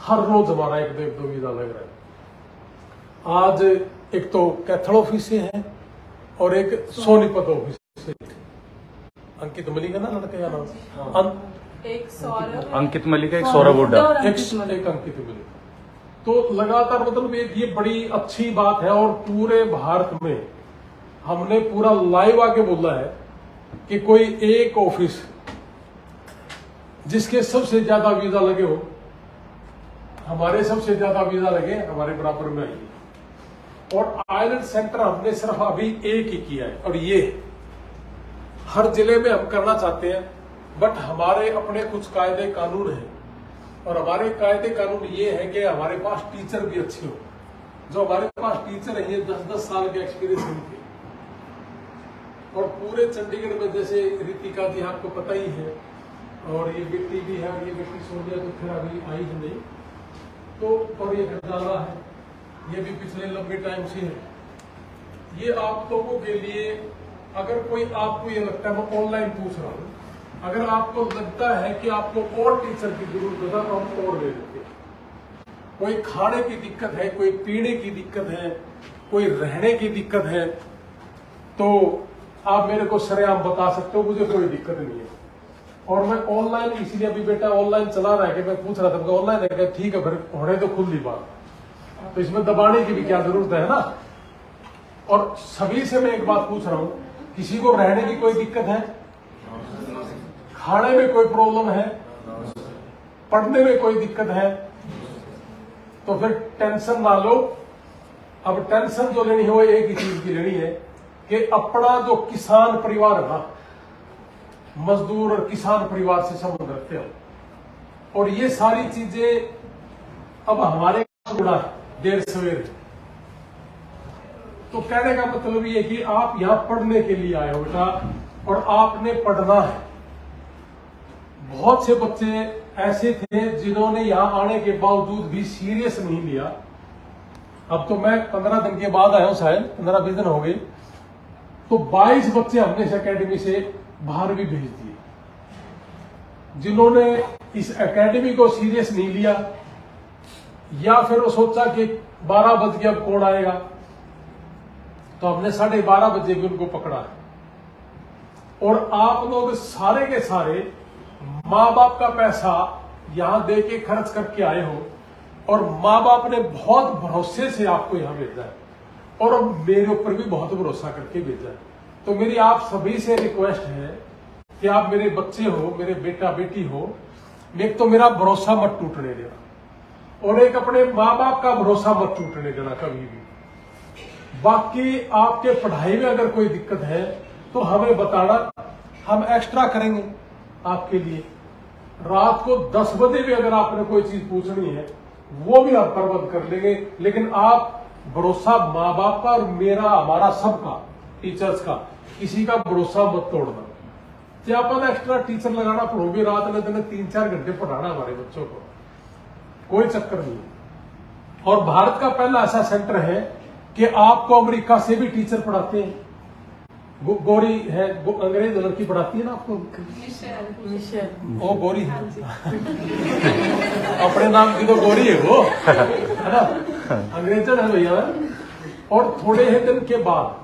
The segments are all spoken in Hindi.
हर रोज हमारा एक दो वीजा लग रहा है। आज एक तो कैथल ऑफिस से है और एक सोनीपत ऑफिस से। अंकित मलिक है ना लड़के का नाम? एक सौरभ, अंकित मलिक, एक सौरभ हुड्डा, एक अंकित मलिक। तो लगातार मतलब एक ये बड़ी अच्छी बात है। और पूरे भारत में हमने पूरा लाइव आके बोला है कि कोई एक ऑफिस जिसके सबसे ज्यादा वीजा लगे हो, हमारे सबसे ज्यादा वीजा लगे हमारे बराबर में आएगी। और आइलैंड सेंटर हमने सिर्फ अभी एक ही किया है और ये हर जिले में हम करना चाहते हैं। बट हमारे अपने कुछ कायदे कानून हैं और हमारे कायदे कानून ये है कि हमारे पास टीचर भी अच्छे हो। जो हमारे पास टीचर है ये 10-10 साल के एक्सपीरियंस इनके। और पूरे चंडीगढ़ में जैसे रितिका जी आपको पता ही है और ये बेटी भी है और ये बेटी सोनिया तो फिर अभी आई ही नहीं तो, और ये गरदाला है, ये भी पिछले लंबे टाइम से है। ये आप लोगों के लिए अगर कोई आपको ये लगता है, मैं ऑनलाइन पूछ रहा हूँ, अगर आपको लगता है कि आपको और टीचर की जरूरत है तो हम और ले लेते हैं। कोई खाने की दिक्कत है, कोई पीने की दिक्कत है, कोई रहने की दिक्कत है तो आप मेरे को सरेआम बता सकते हो, मुझे कोई दिक्कत नहीं है। और मैं ऑनलाइन इसलिए अभी बेटा ऑनलाइन चला रहा है कि मैं पूछ रहा था ऑनलाइन है, ठीक है फिर होने तो खुल ली बात, तो इसमें दबाने की भी क्या जरूरत है ना। और सभी से मैं एक बात पूछ रहा हूं, किसी को रहने की कोई दिक्कत है, खाने में कोई प्रॉब्लम है, पढ़ने में कोई दिक्कत है, तो फिर टेंशन ना लो। अब टेंशन जो लेनी है वो एक ही चीज की लेनी है कि अपना जो किसान परिवार है ना, मजदूर और किसान परिवार से संबंध रखते हो। और ये सारी चीजें अब हमारे जुड़ा है देर सवेर। तो कहने का मतलब ये कि आप यहां पढ़ने के लिए आए हो बेटा और आपने पढ़ना है। बहुत से बच्चे ऐसे थे जिन्होंने यहां आने के बावजूद भी सीरियस नहीं लिया। अब तो मैं 15 दिन के बाद आया हूं, शायद 15-20 दिन हो गए, तो 22 बच्चे हमने इस एकेडमी से बाहर भी भेज दिए जिन्होंने इस एकेडमी को सीरियस नहीं लिया, या फिर वो सोचा कि 12 बज गया अब कौन आएगा, तो हमने 12:30 बजे भी उनको पकड़ा है। और आप लोग सारे के सारे माँ बाप का पैसा यहां दे के खर्च करके आए हो और माँ बाप ने बहुत भरोसे से आपको यहां भेजा है और मेरे ऊपर भी बहुत भरोसा करके भेजा है। तो मेरी आप सभी से रिक्वेस्ट है कि आप मेरे बच्चे हो, मेरे बेटा बेटी हो, एक तो मेरा भरोसा मत टूटने देना और एक अपने माँ बाप का भरोसा मत टूटने देना कभी भी। बाकी आपके पढ़ाई में अगर कोई दिक्कत है तो हमें बताना, हम एक्स्ट्रा करेंगे आपके लिए। रात को 10 बजे भी अगर आपने कोई चीज पूछनी है वो भी हम प्रबंध कर लेंगे। लेकिन आप भरोसा माँ बाप का और मेरा, हमारा सबका, टीचर्स का, किसी का भरोसा मत तोड़ना। क्या पता एक्स्ट्रा टीचर लगाना पड़ोगे, रात में दिन 3-4 घंटे पढ़ाना हमारे बच्चों को, कोई चक्कर नहीं है। और भारत का पहला ऐसा सेंटर है कि आपको अमेरिका से भी टीचर पढ़ाते हैं। गोरी है, अंग्रेज लड़की पढ़ाती है ना आपको, वो गोरी है अपने नाम की तो गोरी है वो, है ना, अंग्रेजन है भैया। और थोड़े ही दिन के बाद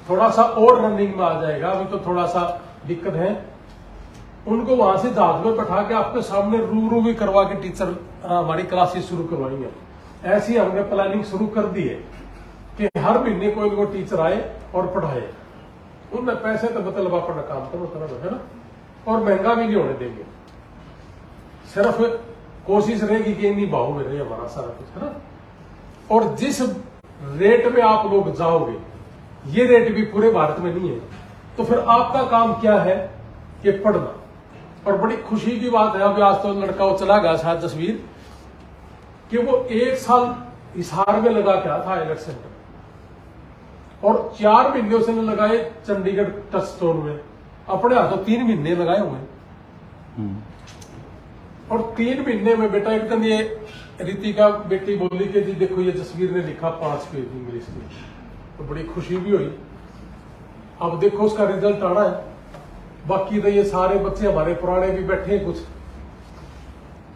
थोड़ा सा और रनिंग में आ जाएगा, अभी तो थोड़ा सा दिक्कत है। उनको वहां से जहाज में बैठा के आपके सामने रूबरू भी करवा के टीचर हमारी क्लासेस शुरू करवाएंगे। ऐसी हमने प्लानिंग शुरू कर दी है कि हर महीने कोई को टीचर आए और पढ़ाए। उनमें पैसे तो मतलब अपना काम करो है ना, और महंगा भी नहीं होने देंगे। सिर्फ कोशिश रहेगी कि इन्हीं भाव में रहे हमारा सारा कुछ, है ना। और जिस रेट में आप लोग जाओगे ये रेट भी पूरे भारत में नहीं है, तो फिर आपका काम क्या है कि पढ़ना। और बड़ी खुशी की बात है, अभी आज तो लड़का वो चला गया शायद जसवीर, कि वो 1 साल हिसार में लगा क्या था आइलेट्स सेंटर और 4 महीने उसने लगाए चंडीगढ़ टचस्टोन में। अपने हाथों 3 महीने लगाए हुए और 3 महीने में बेटा एकदम ये रितिका बेटी बोली कि जी देखो ये जसवीर ने लिखा 5 पेज इंग्लिश में, तो बड़ी खुशी भी हुई। अब देखो उसका रिजल्ट आना है। बाकी तो ये सारे बच्चे हमारे पुराने भी बैठे हैं, कुछ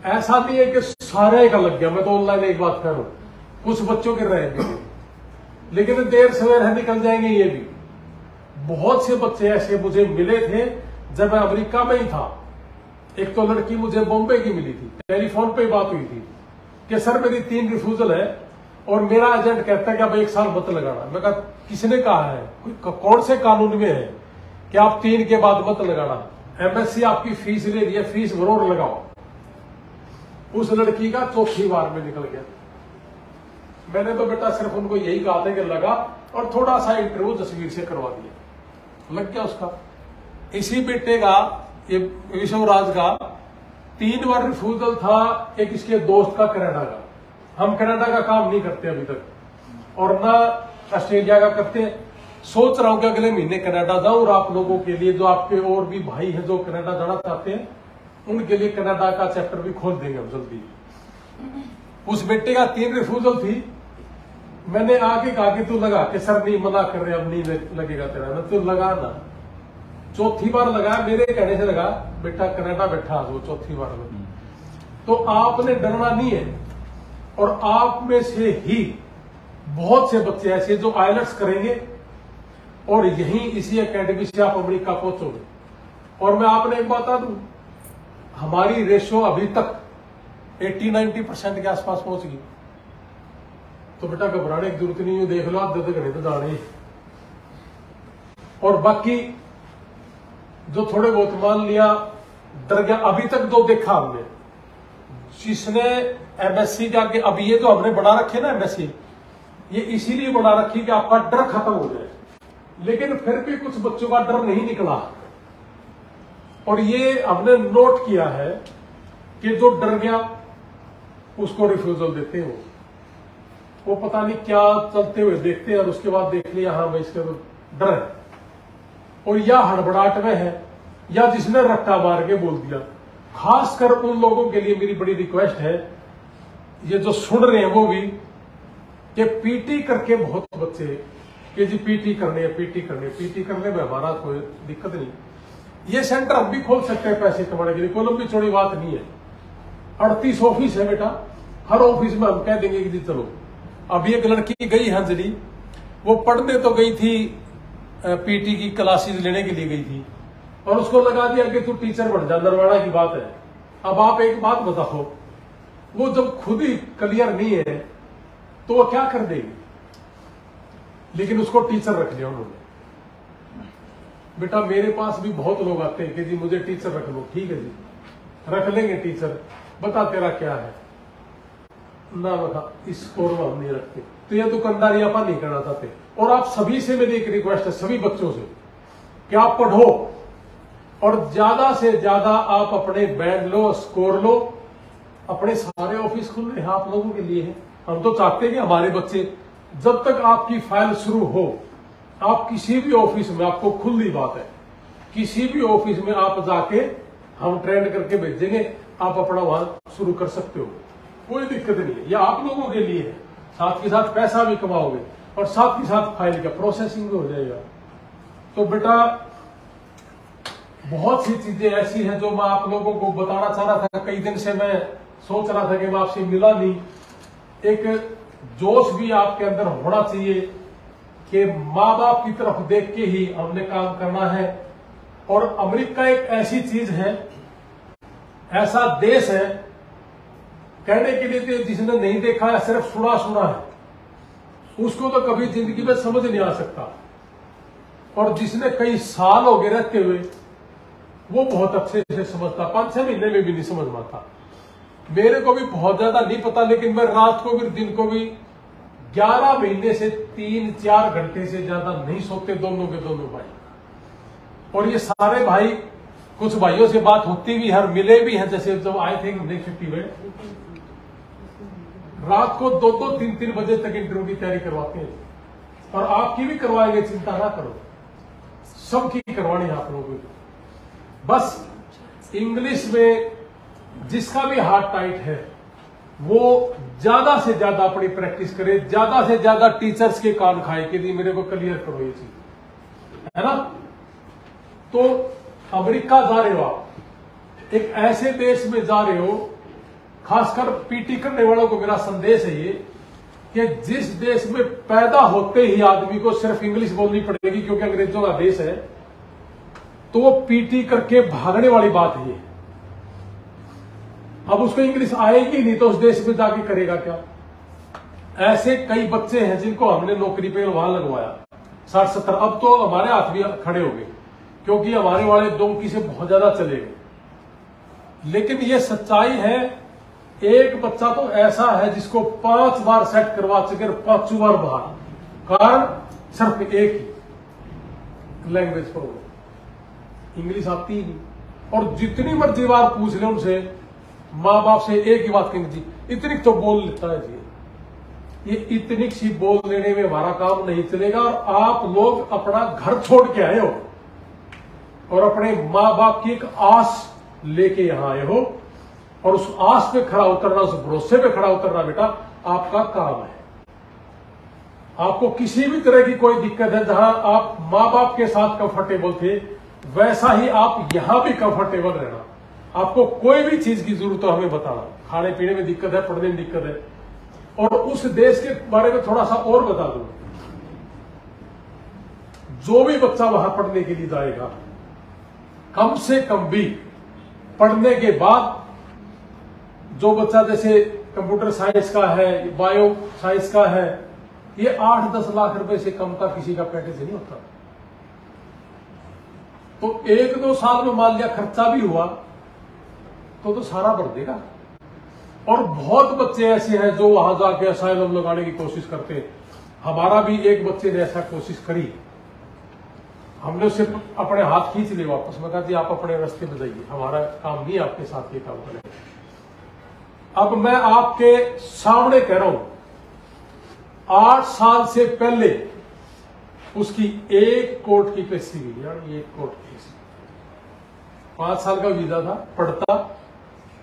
ऐसा नहीं है कि सारे का लग गया। मैं तो ऑनलाइन एक बात कर रहा हूं, कुछ बच्चों के रहेंगे लेकिन देर सवेर है निकल जाएंगे। ये भी बहुत से बच्चे ऐसे मुझे मिले थे जब मैं अमेरिका में ही था। एक तो लड़की मुझे बॉम्बे की मिली थी, टेलीफोन पे बात हुई थी कि सर मेरी 3 रिफ्यूजल है और मेरा एजेंट कहता है कि अब 1 साल मत लगाना। मैं कहा किसने कहा है, कौन से कानून में है कि आप 3 के बाद मत लगाना? एमएससी आपकी फीस ले रही है, फीस भरो और लगाओ। उस लड़की का चौथी बार में निकल गया। मैंने तो बेटा सिर्फ उनको यही कहा था कि लगा, और थोड़ा सा इंटरव्यू जसवीर से करवा दिया, लग गया उसका। इसी बेटे का, ये विश्वराज का 3 बार रिफ्यूजल था। एक इसके दोस्त का कनाडा का। हम कनाडा का काम नहीं करते अभी तक, और ना ऑस्ट्रेलिया का करते। सोच रहा हूं कि अगले महीने कनाडा जाऊं, और आप लोगों के लिए, जो आपके और भी भाई हैं जो कनाडा जाना चाहते हैं, उनके लिए कनाडा का चैप्टर भी खोल देंगे हम जल्दी। उस बेटे का 3 रिफ्यूजल थी। मैंने आगे कहा कि तू लगा, कि सर नहीं मना कर रहे, अब नहीं लगेगा तेरा। मैं तू लगा ना। चौथी बार लगा, मेरे कहने से लगा। बेटा कनाडा बैठा वो चौथी बार में। तो आपने डरना नहीं है, और आप में से ही बहुत से बच्चे ऐसे जो आइलेट्स करेंगे और यहीं इसी एकेडमी से आप अमेरिका पहुंचोगे। और मैं आपने एक बात बता दूं, हमारी रेशियो अभी तक 80-90% के आसपास पहुंच गई। तो बेटा घबराने की जरूरत नहीं है, देख लो आप 10 घंटे तो जाने। और बाकी जो थोड़े बहुत मान लिया डर गया, अभी तक जो देखा हमने, जिसने एमएससी के आगे, अब ये जो हमने बना रखे ना एमएससी, ये इसीलिए बना रखी कि आपका डर खत्म हो जाए। लेकिन फिर भी कुछ बच्चों का डर नहीं निकला, और ये हमने नोट किया है कि जो डर गया उसको रिफ्यूजल देते हो। वो पता नहीं क्या चलते हुए देखते हैं, और उसके बाद देख लिया हाँ भाई इसका तो डर है, और या हड़बड़ाहट में है, या जिसने रट्टा मार के बोल दिया। खासकर उन लोगों के लिए मेरी बड़ी रिक्वेस्ट है, ये जो सुन रहे हैं वो भी, कि पीटी करके बहुत बच्चे कि जी पीटी करनी है, पीटी करनी है। पीटी करने में हमारा कोई दिक्कत नहीं, ये सेंटर हम भी खोल सकते हैं पैसे कमाने के लिए, कोई लंबी चौड़ी बात नहीं है। 38 ऑफिस है बेटा, हर ऑफिस में हम कह देंगे कि जी चलो। अभी एक लड़की गई है अंजलि, वो पढ़ने तो गई थी, पीटी की क्लासेस लेने के लिए गई थी, और उसको लगा दिया कि तू टीचर बन जा, नरवाड़ा की बात है। अब आप एक बात बताओ, वो जब खुद ही क्लियर नहीं है तो वो क्या कर देगी? लेकिन उसको टीचर रख लिया उन्होंने। बेटा मेरे पास भी बहुत लोग आते हैं कि जी मुझे टीचर रख लो। ठीक है जी, रख लेंगे टीचर, बता तेरा क्या है ना। बता इस स्कोर में हम नहीं रखते, तो ये दुकानदारी आप नहीं करना चाहते। और आप सभी से मेरी एक रिक्वेस्ट है, सभी बच्चों से, कि आप पढ़ो और ज्यादा से ज्यादा आप अपने बैंड लो, स्कोर लो। अपने सारे ऑफिस खुल रहे हैं आप लोगों के लिए है। हम तो चाहते हैं कि हमारे बच्चे, जब तक आपकी फाइल शुरू हो, आप किसी भी ऑफिस में, आपको खुली बात है, किसी भी ऑफिस में आप जाके हम ट्रेंड करके भेजेंगे, आप अपना वहां शुरू कर सकते हो, कोई दिक्कत नहीं है। यह आप लोगों के लिए है, साथ के साथ पैसा भी कमाओगे और साथ के साथ फाइल का प्रोसेसिंग भी हो जाएगा। तो बेटा बहुत सी चीजें ऐसी हैं जो मैं आप लोगों को बताना चाह रहा था। कई दिन से मैं सोच रहा था कि मैं आपसे मिला नहीं। एक जोश भी आपके अंदर होना चाहिए कि माँ बाप की तरफ देख के ही हमने काम करना है। और अमेरिका एक ऐसी चीज है, ऐसा देश है, कहने के लिए तो जिसने नहीं देखा है, सिर्फ सुना सुना है, उसको तो कभी जिंदगी में समझ नहीं आ सकता। और जिसने कई साल हो गए रहते हुए, वो बहुत अच्छे से समझता। 5-6 महीने में भी नहीं समझ पाता। मेरे को भी बहुत ज्यादा नहीं पता, लेकिन मैं रात को भी दिन को भी 11 महीने से 3-4 घंटे से ज्यादा नहीं सोते, दोनों के दोनों भाई। और ये सारे भाई, कुछ भाइयों से बात होती भी, हर मिले भी हैं, जैसे जब आए थे नेक्स्ट छुट्टी में, रात को 2-3 बजे तक इंटरव्यू की तैयारी करवाते हैं। और आपकी भी करवाएंगे, चिंता ना करो, सबकी करवानी है आप लोगों को। बस इंग्लिश में जिसका भी हार्ट टाइट है, वो ज्यादा से ज्यादा अपनी प्रैक्टिस करे, ज्यादा से ज्यादा टीचर्स के कान खाए कि दी मेरे को क्लियर करो ये चीज, है ना। तो अमेरिका जा रहे हो आप, एक ऐसे देश में जा रहे हो खासकर पीटी करने वालों को मेरा संदेश है ये कि जिस देश में पैदा होते ही आदमी को सिर्फ इंग्लिश बोलनी पड़ेगी क्योंकि अंग्रेजों का देश है, तो वो पीटी करके भागने वाली बात है ये। अब उसको इंग्लिश आएगी नहीं तो उस देश में जाके करेगा क्या? ऐसे कई बच्चे हैं जिनको हमने नौकरी पे वहां लगवाया 60-70, अब तो हमारे हाथ भी खड़े हो गए क्योंकि हमारे वाले डोंकी से बहुत ज्यादा चले गए। लेकिन ये सच्चाई है, एक बच्चा तो ऐसा है जिसको 5 बार सेट करवा चुके, 5 बार बाहर, कारण सिर्फ एक ही लैंग्वेज प्रॉब्लम, इंग्लिश आती ही नहीं। और जितनी मर्जी बार पूछ ले उनसे, माँ बाप से एक ही बात कहेंगे, जी इतनी तो बोल लेता है जी। ये इतनी सी बोल लेने में हमारा काम नहीं चलेगा। और आप लोग अपना घर छोड़ के आए हो और अपने माँ बाप की एक आस लेके यहां आए हो, और उस आस पे खड़ा उतरना, उस भरोसे पे खड़ा उतरना बेटा आपका काम है। आपको किसी भी तरह की कोई दिक्कत है, जहां आप माँ बाप के साथ कंफर्टेबल थे वैसा ही आप यहां भी कंफर्टेबल रहना। आपको कोई भी चीज की जरूरत हो हमें बताना, खाने पीने में दिक्कत है, पढ़ने में दिक्कत है। और उस देश के बारे में थोड़ा सा और बता दूं, जो भी बच्चा वहां पढ़ने के लिए जाएगा, कम से कम भी पढ़ने के बाद, जो बच्चा जैसे कंप्यूटर साइंस का है, बायो साइंस का है, ये 8-10 लाख रुपए से कम का किसी का पैकेज नहीं होता। तो 1-2 साल में मान लिया खर्चा भी हुआ तो सारा भर देगा। और बहुत बच्चे ऐसे हैं जो वहां जाके असाइलम लगाने की कोशिश करते हैं। हमारा भी एक बच्चे ने ऐसा कोशिश करी, हमने उससे अपने हाथ खींच लिए वापस। मैं कहा जी आप अपने रास्ते में जाइए, हमारा काम नहीं आपके साथ ये काम करें। अब मैं आपके सामने कह रहा हूं, 8 साल से पहले उसकी एक कोर्ट की केस हुई, यानी एक कोर्ट केस, 5 साल का वीजा था, पढ़ता,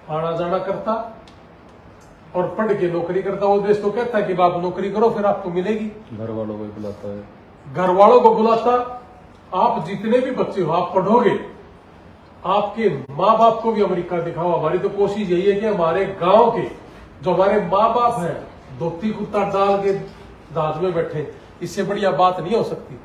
आना जाना करता और पढ़ के नौकरी करता। वो देश तो कहता है कि आप नौकरी करो फिर आपको मिलेगी। घर वालों को बुलाता है, घर वालों को बुलाता। आप जितने भी बच्चे हो, आप पढ़ोगे, आपके माँ बाप को भी अमेरिका दिखाओ। हमारी तो कोशिश यही है कि हमारे गांव के जो हमारे माँ बाप हैं, धोती कुर्ता डाल के दाज में बैठे, इससे बढ़िया बात नहीं हो सकती।